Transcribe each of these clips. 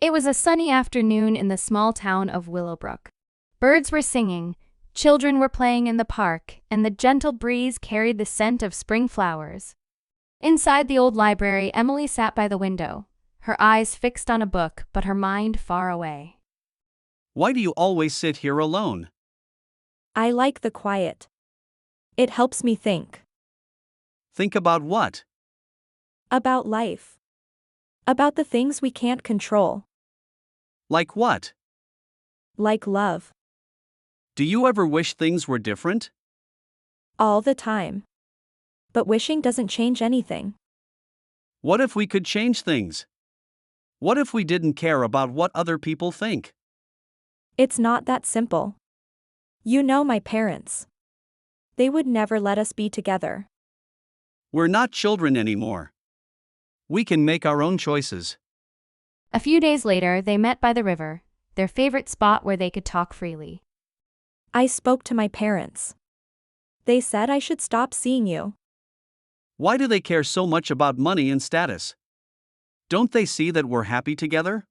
It was a sunny afternoon in the small town of Willowbrook. Birds were singing, children were playing in the park, and the gentle breeze carried the scent of spring flowers. Inside the old library, Emily sat by the window, her eyes fixed on a book, but her mind far away. Why do you always sit here alone? I like the quiet. It helps me think. Think about what? About life. About the things we can't control. Like what? Like love. Do you ever wish things were different? All the time. But wishing doesn't change anything. What if we could change things? What if we didn't care about what other people think? It's not that simple. You know my parents. They would never let us be together. We're not children anymore. We can make our own choices. A few days later, they met by the river, their favorite spot where they could talk freely. I spoke to my parents. They said I should stop seeing you. Why do they care so much about money and status? Don't they see that we're happy together?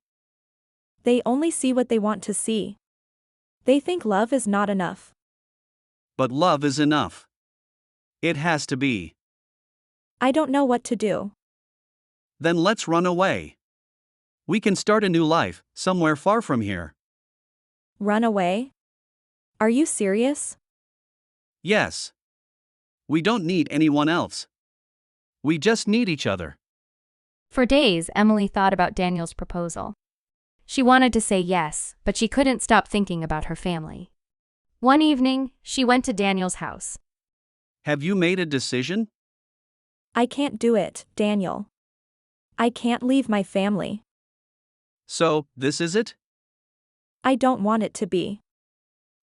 They only see what they want to see. They think love is not enough. But love is enough. It has to be. I don't know what to do. Then let's run away. We can start a new life, somewhere far from here. Run away? Are you serious? Yes. We don't need anyone else. We just need each other. For days, Emily thought about Daniel's proposal. She wanted to say yes, but she couldn't stop thinking about her family. One evening, she went to Daniel's house. Have you made a decision? I can't do it, Daniel. I can't leave my family. So, this is it? I don't want it to be.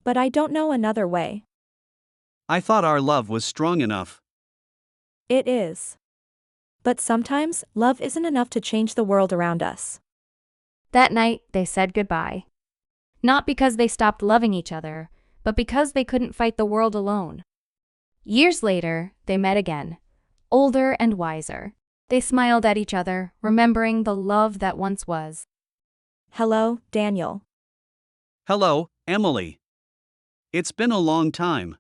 But I don't know another way. I thought our love was strong enough. It is. But sometimes, love isn't enough to change the world around us. That night, they said goodbye. Not because they stopped loving each other, but because they couldn't fight the world alone. Years later, they met again, older and wiser. They smiled at each other, remembering the love that once was. Hello, Daniel. Hello, Emily. It's been a long time.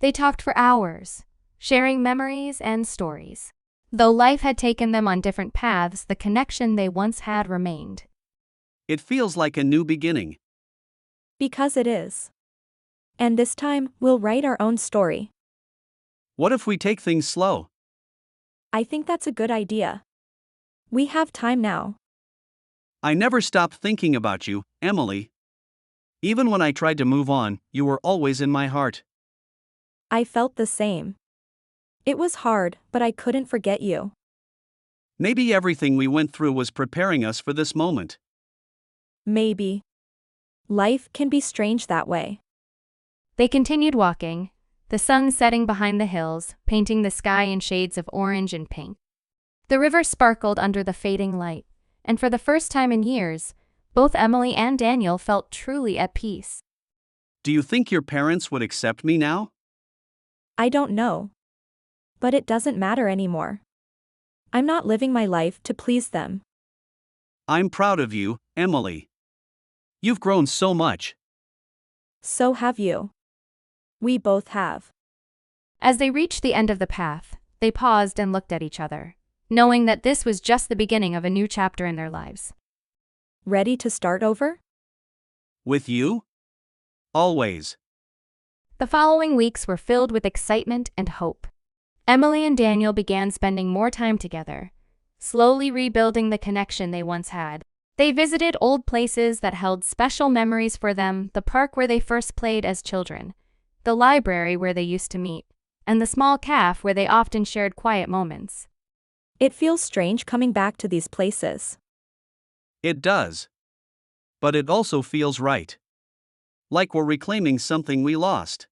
They talked for hours, sharing memories and stories. Though life had taken them on different paths, the connection they once had remained. It feels like a new beginning. Because it is. And this time, we'll write our own story. What if we take things slow? I think that's a good idea. We have time now. I never stopped thinking about you, Emily. Even when I tried to move on, you were always in my heart. I felt the same. It was hard, but I couldn't forget you. Maybe everything we went through was preparing us for this moment. Maybe. Life can be strange that way. They continued walking, the sun setting behind the hills, painting the sky in shades of orange and pink. The river sparkled under the fading light, and for the first time in years, both Emily and Daniel felt truly at peace. Do you think your parents would accept me now? I don't know. But it doesn't matter anymore. I'm not living my life to please them. I'm proud of you, Emily. You've grown so much. So have you. We both have. As they reached the end of the path, they paused and looked at each other, knowing that this was just the beginning of a new chapter in their lives. Ready to start over? With you? Always. The following weeks were filled with excitement and hope. Emily and Daniel began spending more time together, slowly rebuilding the connection they once had. They visited old places that held special memories for them, the park where they first played as children, the library where they used to meet, and the small cafe where they often shared quiet moments. It feels strange coming back to these places. It does. But it also feels right. Like we're reclaiming something we lost.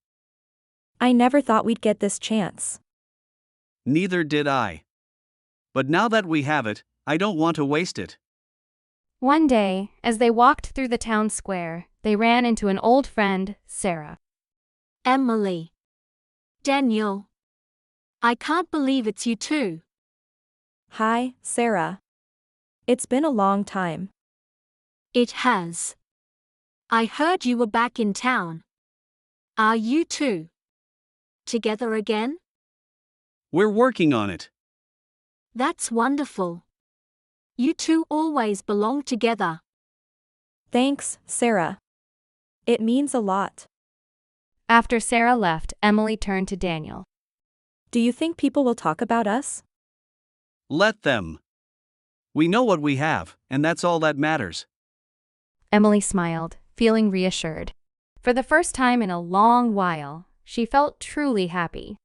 I never thought we'd get this chance. Neither did I. But now that we have it, I don't want to waste it. One day, as they walked through the town square, they ran into an old friend, Sarah. Emily. Daniel. I can't believe it's you two. Hi, Sarah. It's been a long time. It has. I heard you were back in town. Are you two together again? We're working on it. That's wonderful. You two always belong together. Thanks, Sarah. It means a lot. After Sarah left, Emily turned to Daniel. Do you think people will talk about us? Let them. We know what we have, and that's all that matters. Emily smiled, feeling reassured. For the first time in a long while, she felt truly happy.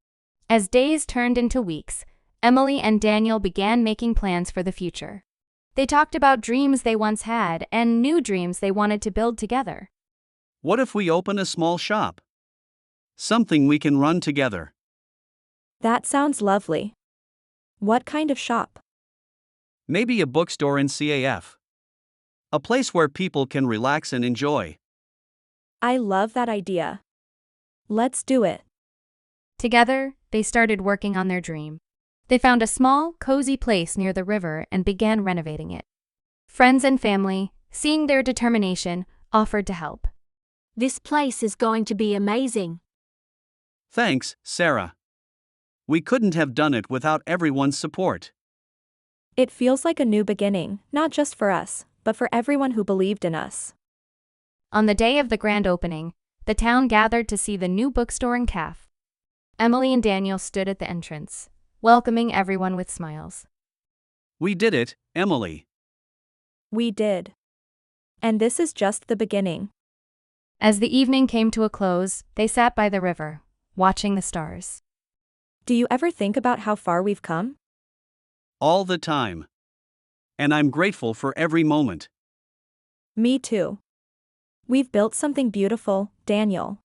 As days turned into weeks, Emily and Daniel began making plans for the future. They talked about dreams they once had and new dreams they wanted to build together. What if we open a small shop? Something we can run together. That sounds lovely. What kind of shop? Maybe a bookstore in CAF. A place where people can relax and enjoy. I love that idea. Let's do it. Together, they started working on their dream. They found a small, cozy place near the river and began renovating it. Friends and family, seeing their determination, offered to help. This place is going to be amazing. Thanks, Sarah. We couldn't have done it without everyone's support. It feels like a new beginning, not just for us, but for everyone who believed in us. On the day of the grand opening, the town gathered to see the new bookstore in CAF. Emily and Daniel stood at the entrance, welcoming everyone with smiles. We did it, Emily. We did. And this is just the beginning. As the evening came to a close, they sat by the river, watching the stars. Do you ever think about how far we've come? All the time. And I'm grateful for every moment. Me too. We've built something beautiful, Daniel.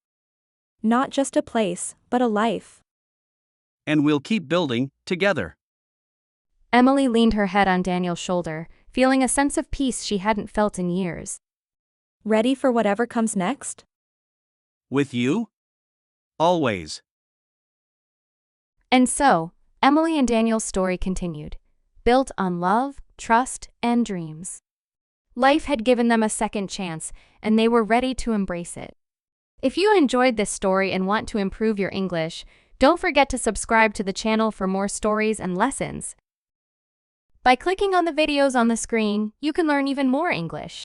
Not just a place, but a life. And we'll keep building, together. Emily leaned her head on Daniel's shoulder, feeling a sense of peace she hadn't felt in years. Ready for whatever comes next? With you? Always. And so, Emily and Daniel's story continued, built on love, trust, and dreams. Life had given them a second chance, and they were ready to embrace it. If you enjoyed this story and want to improve your English, don't forget to subscribe to the channel for more stories and lessons. By clicking on the videos on the screen, you can learn even more English.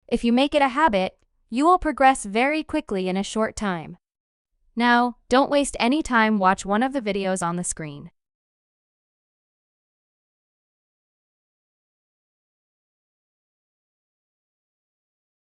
If you make it a habit, you will progress very quickly in a short time. Now, don't waste any time, watch one of the videos on the screen.